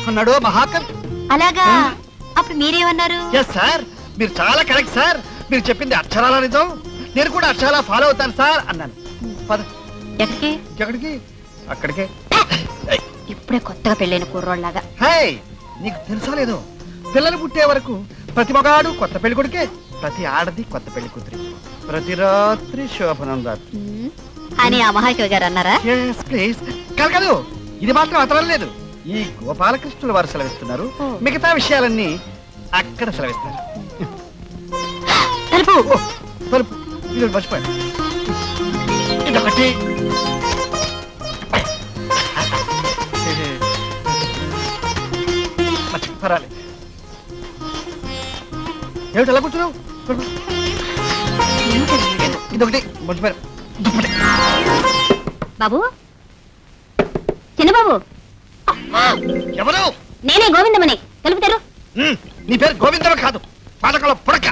అన్నాడు మహాకవి. అలాగా? అప్పుడు మీరేమన్నారు? ఎస్ సార్, మీరు చాలా కరెక్ట్ సార్. మీరు చెప్పింది అక్షరాల నిజం, నేను కూడా అక్షరాలా ఫాలో అవుతాను సార్ అన్నాను. పద. ఎక్కడికి? ఎక్కడికి? అక్కడికే. ఇప్పుడే కొత్తగా పెళ్ళైన కుర్రోళ్ళలాగా. హే, నీకు తెలుసా లేదు, పిల్లలు పుట్టే వరకు ప్రతి మగాడు కొత్త పెళ్లి కొడుకే, ప్రతి ఆడది కొత్త పెళ్లి కూతురి, ప్రతి రాత్రి శోభనం రాత్రి అని ఆ మహాకవి గారు అన్నారా? ప్లీజ్. కలకదు, ఇది మాత్రం అతరం లేదు. ఈ గోపాలకృష్ణుల వారు సెలవిస్తున్నారు, మిగతా విషయాలన్నీ అక్కడ సెలవిస్తారు. తలుపు తలుపు ఇది మర్చిపోయాను. ఇదొకటి. పర్వాలేదు. ఏమిటి ఎలా కూర్చున్నావు? ఇదొకటి మర్చిపోయాను. బాబు, చిన్నబాబు. ఎవరు? నేనే గోవిందమని. తెలుపుతారు. నీ పేరు గోవిందమ కాదు, పాలకల పుడక.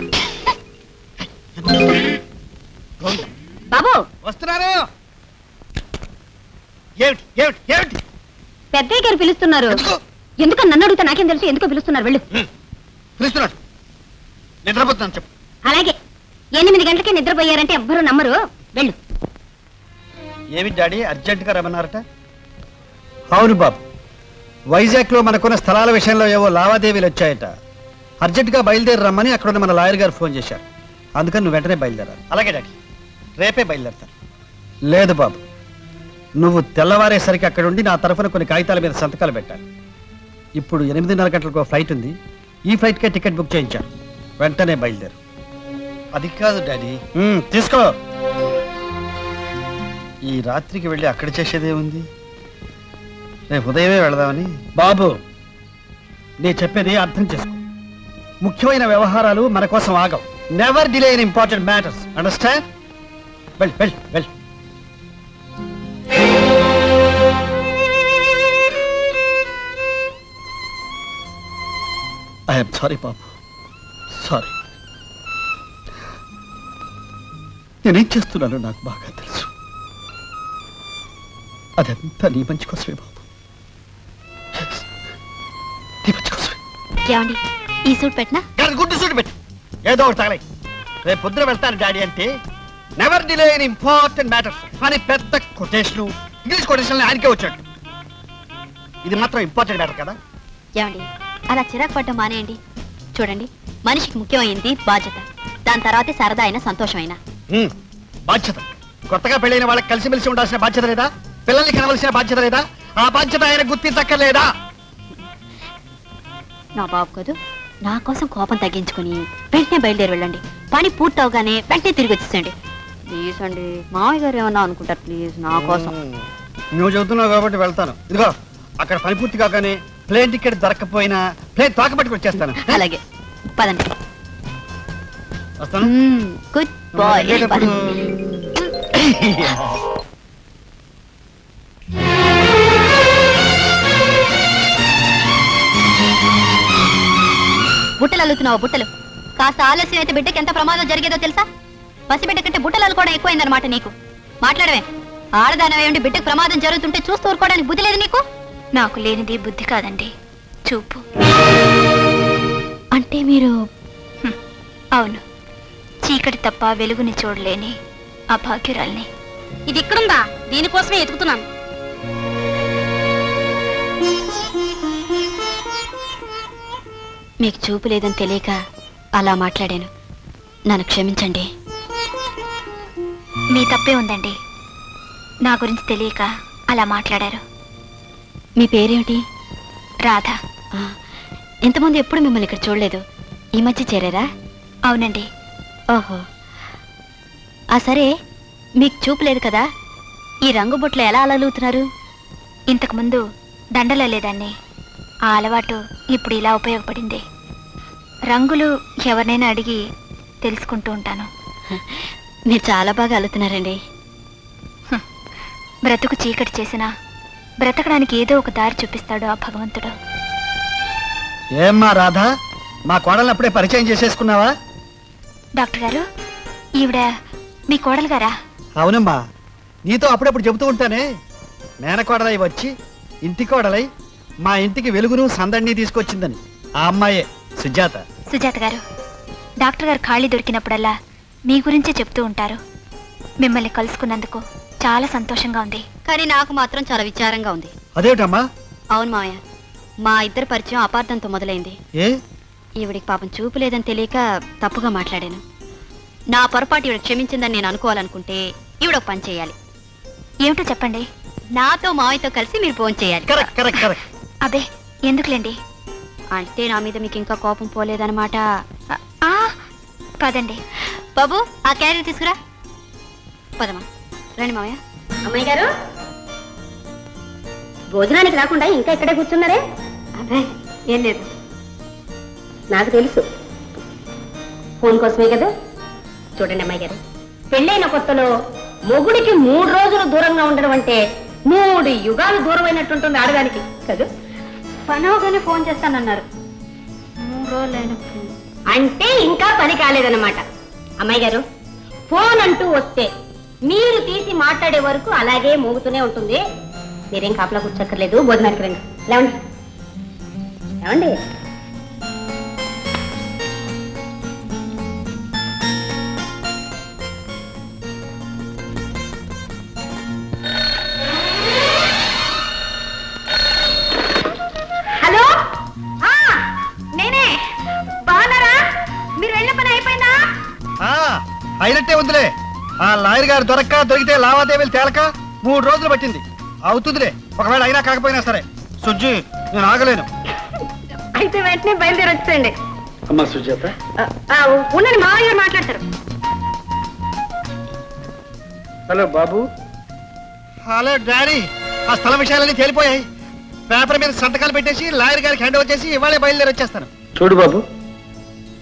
బాబు వస్తున్నారు. ఏమిటి ఏమిటి ఏమిటి? పెద్దయ్య గారు పిలుస్తున్నారు. ఎందుకని నన్ను అడుగుతా? నాకేం తెలుసు ఎందుకో పిలుస్తున్నారు. వెళ్ళు. పిలుస్తున్నాడు. నిద్రపోతున్నాను చెప్పు. అలాగే 8 గంటలకే నిద్రపోయారంటే ఎవ్వరూ నమ్మరు. వెళ్ళు. ఏమి డాడీ అర్జెంట్ గా రమ్మన్నారట? అవును బాబు, వైజాగ్ లో మనకున్న స్థలాల విషయంలో ఏవో లావాదేవీలు వచ్చాయట. అర్జెంట్ గా బయలుదేరి రమ్మని అక్కడ మన లాయర్ గారు ఫోన్ చేశారు. అందుకని నువ్వు వెంటనే బయలుదేరాలి. అలాగే డాడీ, రేపే బయలుదేరతాను. లేదు బాబు, నువ్వు తెల్లవారేసరికి అక్కడ ఉండి నా తరఫున కొన్ని కాగితాల మీద సంతకాలు పెట్టాలి. ఇప్పుడు 8:30 గంటలకు ఫ్లైట్ ఉంది. ఈ ఫ్లైట్కే టికెట్ బుక్ చేయించాను. వెంటనే బయలుదేరు. అది కాదు డాడీ. తీసుకో. ఈ రాత్రికి వెళ్ళి అక్కడ చేసేదేముంది? రేపు ఉదయమే వెళదామని. బాబు, నేను చెప్పేది అర్థం చేసుకో. ముఖ్యమైన వ్యవహారాలు మన కోసం ఆగవు. Never delay in important matters. Understand? Well well well. I'm sorry బాబు, సారీ. నేనేం చేస్తున్నానో నాకు బాగా తెలుసు. అదంతా నీ మంచి కోసమే బాబు, నీ మంచి కోసమే. ఏమండి, ఈ సూట్ పెట్టినా? గుడ్డు సూట్ పెట్టు, ఏదో ఒకటి తగలై. రేపు పొద్దున వెళ్తాను డాడీ అంటే never delay in important matters అని పెద్ద కొటేషన్, ఇంగ్లీష్ కొటేషన్ ఆయనకే వచ్చాడు. ఇది మాత్రం ఇంపార్టెంట్ మ్యాటర్ కదా. ఏమండి, అలా చిరాకు పడ్డం మానేయండి. చూడండి, మనిషికి ముఖ్యమైంది బాధ్యత, దాని తర్వాతే సరదా అయినా సంతోషం అయినా. బాధ్యత. కొత్తగా పెళ్ళైన వాళ్ళకి కలిసిమెలిసి ఉండాల్సిన బాధ్యత లేదా? పిల్లల్ని కనవలసిన బాధ్యత లేదా? ఆ బాధ్యత ఆయన గుర్తించక్కర్లేదా? నా బాబు కదూ, నా కోసం కోపం తగ్గించుకుని వెంటనే బయలుదేరి వెళ్ళండి. పని పూర్తవగానే వెంటనే తిరిగి వచ్చేసండి. ప్లీజ్ అండి, మామయ్య గారు ఏమన్నా అనుకుంటారు. ప్లీజ్ నా కోసం. నువ్వు చెబుతున్నావు కాబట్టి వెళ్తాను. ఇదిగో, అక్కడ పని పూర్తి కాగానే ప్లేన్ టికెట్ దొరకపోయినా ప్లేన్ తాకబట్టుకు వచ్చేస్తాను. అలాగే, పదండి. వస్తాను. Good bye. బుట్టలు అల్లుతున్నావు బుట్టలు. కాస్త ఆలస్యం అయితే బిడ్డకి ఎంత ప్రమాదం జరిగేదో తెలుసా? పసిబిడ్డ కంటే బుట్టలు అల్లుకోవడం ఎక్కువైందనమాట నీకు. మాట్లాడవే. ఆడదానమై ఉండి బిడ్డకు ప్రమాదం జరుగుతుంటే చూస్తూ ఊరుకోవడానికి బుద్ధి లేదు నీకు? నాకు లేనిది బుద్ధి కాదండి, చూపు. అంటే మీరు? అవును, చీకటి తప్ప వెలుగుని చూడలేని అభాగ్యురాల్ని. ఇది ఇక్కడుందా? దీనికోసమే ఎతుకుతున్నాను. మీకు చూపు లేదని తెలియక అలా మాట్లాడాను, నన్ను క్షమించండి. మీ తప్పే ఉందండి, నా గురించి తెలియక అలా మాట్లాడారు. మీ పేరేమిటి? రాధ. ఇంతకుముందు ఎప్పుడు మిమ్మల్ని ఇక్కడ చూడలేదు, ఈ మధ్య చేరారా? అవునండి. ఓహో, సరే, మీకు చూపు లేదు కదా, ఈ రంగు బొట్లు ఎలా అలలుగుతున్నారు? ఇంతకుముందు దండలేదాన్ని, ఆ అలవాటు ఇప్పుడు ఇలా ఉపయోగపడింది. రంగులు ఎవరినైనా అడిగి తెలుసుకుంటూ ఉంటాను. మీరు చాలా బాగా అల్లుతున్నారండి. బ్రతుకు చీకటి చేసినా బ్రతకడానికి ఏదో ఒక దారి చూపిస్తాడు ఆ భగవంతుడు. ఏమ్మా రాధా, మా కోడల్ని అప్పుడే పరిచయం చేసేసుకున్నావా? డాక్టర్ గారు, ఈవిడ మీ కోడలు గారా? అవునమ్మా, నీతో అప్పుడప్పుడు చెబుతూ ఉంటానే. మేనకోడలై వచ్చి ఇంటి కోడలై మా ఇంటికి వెలుగును సందడిని తీసుకొచ్చిందని. ఆ అమ్మాయే సుజాత. సుజాత గారు, డాక్టర్ గారు ఖాళీ దొరికినప్పుడల్లా మీ గురించే చెప్తూ ఉంటారు. మిమ్మల్ని కలుసుకున్నందుకు చాలా సంతోషంగా ఉంది. కానీ నాకు మాత్రం చాలా విచారంగా ఉంది. అదేమిటమ్మా? అవును మావయ్య, మా ఇద్దరి పరిచయం అపార్థంతో మొదలైంది. ఏ? ఈవిడికి పాపం చూపు లేదని తెలియక తప్పుగా మాట్లాడాను. నా పొరపాటు ఈవిడ క్షమించిందని నేను అనుకోవాలనుకుంటే ఈవిడ ఒక పని చేయాలి. ఏమిటో చెప్పండి. నాతో మావయ్యతో కలిసి మీరు ఫోన్ చేయాలి. Correct correct correct. అబే ఎందుకులేండి. అంటే నా మీద మీకు ఇంకా కోపం పోలేదన్నమాట. ఆ, పదండి. బాబు, ఆ క్యారీ తీసుకురా. పదమా. రండి మావయ్య. అమ్మాయి గారు, భోజనానికి రాకుండా ఇంకా ఇక్కడే కూర్చున్నారే? అదే ఏం లేదు, నాకు తెలుసు. ఫోన్ కోసమే కదా. చూడండి అమ్మాయి గారు, పెళ్ళైన కొత్తలో మొగుడికి 3 రోజులు దూరంగా ఉండడం అంటే 3 యుగాలు దూరం అయినట్టుంటుంది ఆడదానికి కదా. పనవగానే ఫోన్ చేస్తానన్నారు. 3 రోజులైన అంటే ఇంకా పని కాలేదన్నమాట. అమ్మాయి గారు, ఫోన్ అంటూ వస్తే మీరు తీసి మాట్లాడే వరకు అలాగే మోగుతూనే ఉంటుంది. మీరేం కాపలా కూర్చోక్కర్లేదు, భోజనానికి రండి. లేవండి లేవండి. హలో, నేనే. బాగున్నారా? మీరు వెళ్ళిన పని అయిపోయిందా? అయినట్టే ఉందిలే. ఆ లాయర్ గారు దొరికితే లావాదేవీలు తేలక 3 రోజులు పట్టింది. అవుతుందిలే, ఒకవేళ అయినా కాకపోయినా సరే. సుజ్జి, నేను ఆగలేను. అయితే వెంటనే బయలుదేరి వచ్చేయండి. అమ్మా సుజాత, ఉండండి, మావయ్య గారు మాట్లాడతారు. హలో బాబు. Hello daddy. ఆ స్థల విషయాలన్నీ తేలిపోయాయి. పేపర్ మీద సంతకాలు పెట్టేసి లాయర్ గారికి హ్యాండ్ ఓవర్ చేసి ఇవాళే బయలుదేరి వచ్చేస్తాను. చూడు బాబు,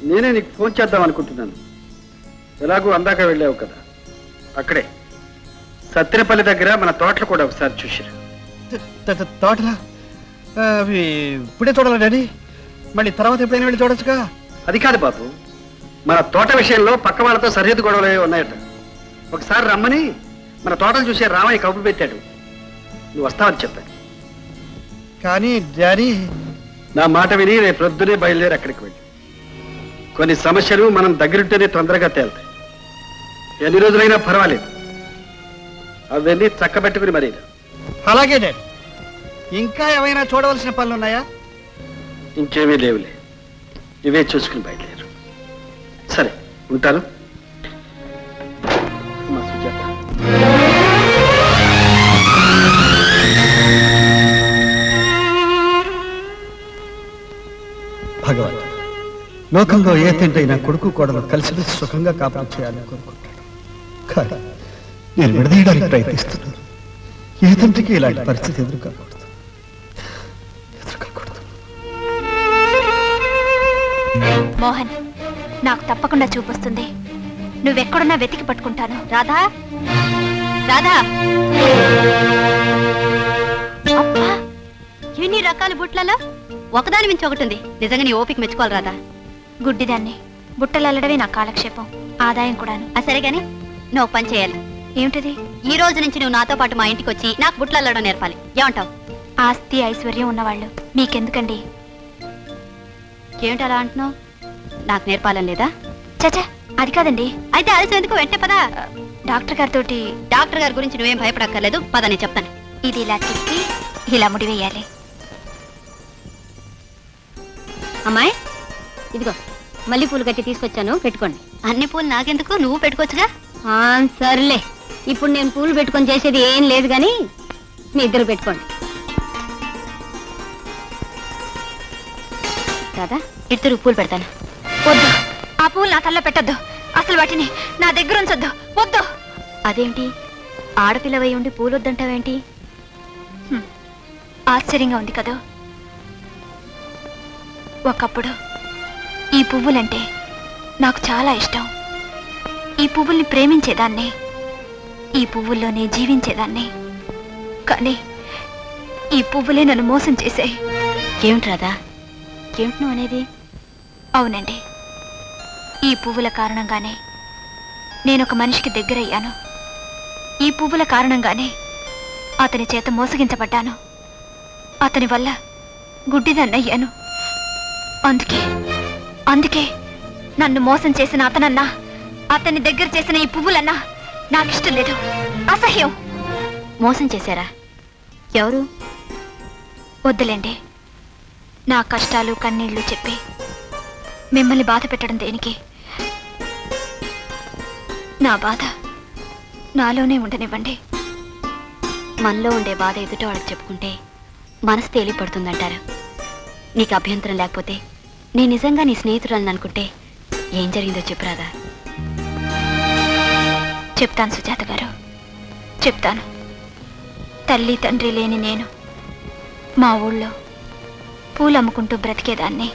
నేనే నీకు ఫోన్ చేద్దాం అనుకుంటున్నాను. ఎలాగూ అందాక వెళ్ళావు కదా, అక్కడే సత్తినపల్లి దగ్గర మన తోటలు కూడా ఒకసారి చూసిరా. తోటలా? అవి ఇప్పుడే చూడాలా డాడీ? మళ్ళీ తర్వాత ఎప్పుడైనా వెళ్ళి చూడొచ్చుగా. అది కాదు బాబు, మన తోట విషయంలో పక్క వాళ్ళతో సరిహద్దు గొడవలు ఉన్నాయట. ఒకసారి రమ్మని మన తోటలు చూసే రామయ్య కబురు పెట్టాడు. నువ్వు వస్తావని చెప్పాను. కానీ డాడీ, నా మాట విని రేపు ప్రొద్దునే బయలుదేరి అక్కడికి వెళ్ళి కొన్ని సమస్యలు మనం దగ్గరుంటేనే తొందరగా తేలుతాయి. ఎన్ని రోజులైనా పర్వాలేదు, అవన్నీ చక్కబెట్టుకుని మరీ. అలాగే డాడీ. ఇంకా ఏమైనా చూడవలసిన పనులు ఉన్నాయా? ఇంకేమీ లేవులే, ఇవే చూసుకుని బయలుదేరు. సరే, ఉంటాను. అమ్మా సుజాత. భగవంతుడు లోకంలో ఏ తండ్రైనా కొడుకు కోడలు కలిసి సుఖంగా కాపురం చేయాలని కోరుకుంటాడు. కానీ నేను విడదీయడానికి ప్రయత్నిస్తున్నాను. ఏ తండ్రికి ఇలాంటి పరిస్థితి ఎదురుకాకూడదు. మోహన్, నాకు తప్పకుండా చూపొస్తుంది. నువ్వెక్కడున్నా వెతికి పట్టుకుంటాను. రాధా, రాధా, అబ్బా, ఎన్ని రకాల బుట్లలో ఒకదాని మించి ఒకటి ఉంది. నిజంగా నీ ఓపిక మెచ్చుకోవాలి రాధా. గుడ్డిదాన్ని, బుట్టలు అల్లడమే నా కాలక్షేపం, ఆదాయం కూడాను. సరే గాని నువ్వు పని చేయాలి. ఏమిటది? ఈ రోజు నుంచి నువ్వు నాతో పాటు మా ఇంటికి వచ్చి నాకు బుట్టలు అల్లడం నేర్పాలి. ఏమంటావు? ఆస్తి ఐశ్వర్యం ఉన్నవాళ్ళు మీకెందుకండి? ఏమిటి అలా అంటున్నావు? నాకు నేర్పాలని లేదా? చచా, అది కాదండి. అయితే ఆలస్యం ఎందుకు, వెంటనే పదా. డాక్టర్ గారితోటి. డాక్టర్ గారి గురించి నువ్వేం భయపడక్కర్లేదు, పద నేను చెప్తాను. ఇది ఇలా తిప్పి ఇలా ముడివేయాలి. అమ్మాయి, ఇదిగో మల్లెపూలు కట్టి తీసుకొచ్చాను, పెట్టుకోండి. అన్ని పూలు నాకెందుకు, నువ్వు పెట్టుకోవచ్చుగా. సర్లే, ఇప్పుడు నేను పూలు పెట్టుకొని చేసేది ఏం లేదు కానీ మీ ఇద్దరు పెట్టుకోండి. రాధా, ఇద్దరు పూలు పెడతాను. వద్దు, ఆ పూలు నా తల్ల పెట్టద్దు. అసలు వాటిని నా దగ్గర ఉంచొద్దు. వద్దు. అదేంటి, ఆడపిల్లవై ఉండి పూలు వద్దంటావేంటి? ఆశ్చర్యంగా ఉంది కదా. ఒకప్పుడు ఈ పువ్వులంటే నాకు చాలా ఇష్టం. ఈ పువ్వుల్ని ప్రేమించేదాన్ని, ఈ పువ్వుల్లోనే జీవించేదాన్ని. కానీ ఈ పువ్వులే నన్ను మోసం చేశాయి. ఏమిటి రాధా, ఏమిటి నువ్వు అనేది? అవునండి, ఈ పువ్వుల కారణంగానే నేను ఒక మనిషికి దగ్గరయ్యాను. ఈ పువ్వుల కారణంగానే అతని చేత మోసగించబడ్డాను. అతని వల్ల గుడ్డిదన్నయ్యాను. అందుకే అందుకే నన్ను మోసం చేసిన అతనన్నా, అతన్ని దగ్గర చేసిన ఈ పువ్వులన్నా నాకిష్టం లేదు. అసహ్యం. మోసం చేశారా? ఎవరు? వద్దులేండి. నా కష్టాలు కన్నీళ్లు చెప్పి మిమ్మల్ని బాధ పెట్టడం దేనికి? నా బాధ నాలోనే ఉండనివ్వండి. మనలో ఉండే బాధ ఎదుట వాళ్ళకి చెప్పుకుంటే మనసు తేలిపడుతుందంటారు. నీకు అభ్యంతరం లేకపోతే నేను నిజంగా నీ స్నేహితురాలని అనుకుంటే ఏం జరిగిందో చెప్పురాదా? చెప్తాను సుజాత గారు, చెప్తాను. తల్లి తండ్రి లేని నేను మా ఊళ్ళో పూలు అమ్ముకుంటూ బ్రతికేదాన్ని.